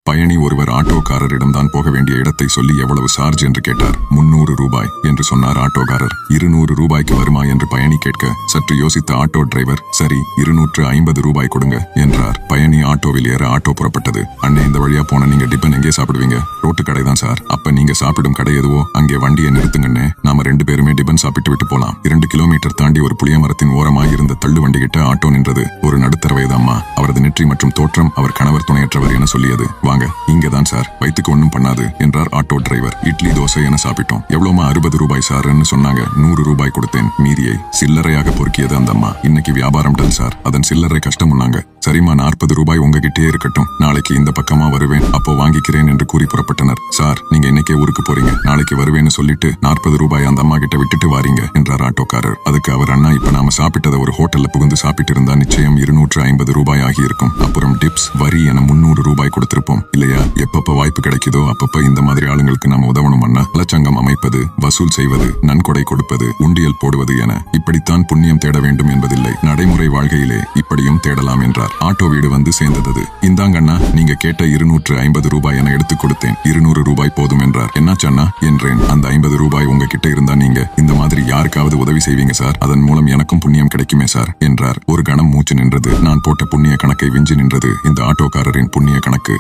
பயணி ஒருவர் ஆட்டோக்காரரிடம் தான் போக வேண்டிய இடத்தை சொல்லி எவ்வளவு சார்ஜ் என்று கேட்டார். 300 ரூபாய் என்று சொன்னார் ஆட்டோக்காரர். 200 ரூபாய்க்கு வருமா என்று பயணி கேட்க சற்று யோசித்த ஆட்டோ டிரைவர், சரி 250 ரூபாய் கொடுங்க என்றார். பயணி ஆட்டோவில் ஏற ஆட்டோ புறப்பட்டது. அண்ணே, இந்த வழியா போன நீங்க டிபன் எங்கே சாப்பிடுவீங்க? ரோட்டு கடை தான் சார். அப்ப நீங்க சாப்பிடும் கடை எதுவோ அங்கே வண்டியை நிறுத்துங்கண்ணே, நாம 2 பேருமே டிபன் சாப்பிட்டு விட்டு போலாம். 2 கிலோமீட்டர் தாண்டி ஒரு புளிய மரத்தின் ஓரமாய் இருந்த தள்ளு வண்டி கிட்ட ஆட்டோ நின்றது. ஒரு நடுத்தர வயது அம்மா. அவரது நெற்றி மற்றும் தோற்றம் அவர் கணவர் துணையற்றவர் என சொல்லியது. வாங்க, இங்கதான் சார், வயிற்றுக்கு ஒண்ணும் பண்ணாது என்றார் ஆட்டோ டிரைவர். இட்லி தோசை என சாப்பிட்டோம். எவ்வளவுமா? 60 ரூபாய் சார்ன்னு சொன்னாங்க. 100 ரூபாய் கொடுத்தேன். மீதியை சில்லறையாக பொறுக்கியது அந்த அம்மா. இன்னைக்கு வியாபாரம் டல் சார், அதன் சில்லறை கஷ்டம்னாங்க. சரிம்மா, 40 ரூபாய் உங்ககிட்டே இருக்கட்டும், நாளைக்கு இந்த பக்கமா வருவேன், அப்போ வாங்கிக்கிறேன் என்று கூறி புறப்பட்டனர். சார், நீங்க இன்னைக்கே ஊருக்கு போறீங்க, நாளைக்கு வருவேன்னு சொல்லிட்டு 40 ரூபாய் அந்த அம்மா கிட்ட விட்டுட்டு வாரீங்க என்றார் ஆட்டோக்காரர். அதுக்கு அவர், அண்ணா, இப்ப நாம சாப்பிட்டதை ஒரு ஹோட்டல்ல புகுந்து சாப்பிட்டு இருந்தா நிச்சயம் 250 ரூபாய் ஆகி இருக்கும். அப்புறம் டிப்ஸ், வரி என 300 ரூபாய் கொடுத்திருப்போம் இல்லையா? எப்பப்ப வாய்ப்பு கிடைக்குதோ அப்பப்ப இந்த மாதிரி ஆளுங்களுக்கு நாம உதவணும்னா நலச்சங்கம் அமைப்பது, வசூல் செய்வது, நன்கொடை கொடுப்பது, உண்டியல் போடுவது என இப்படித்தான் புண்ணியம் தேட வேண்டும் என்பதில்லை. நடைமுறை வாழ்க்கையிலே இப்படியும் தேடலாம் என்றார். ஆட்டோ வீடு வந்து சேர்ந்தது. இந்தாங்கண்ணா, நீங்க கேட்ட 250 ரூபாய் என எடுத்துக் கொடுத்தேன். 200 ரூபாய் போதும் என்றார். என்னாச்சண்ணா என்றேன். அந்த 50 ரூபாய் உங்ககிட்ட இருந்தா நீங்க இந்த மாதிரி யாருக்காவது உதவி செய்வீங்க சார், அதன் மூலம் எனக்கும் புண்ணியம் கிடைக்குமே சார் என்றார். ஒரு கணம் மூச்சு நின்றது. நான் போட்ட புண்ணிய கணக்கை விஞ்சி நின்றது இந்த ஆட்டோக்காரரின் புண்ணிய கணக்கு.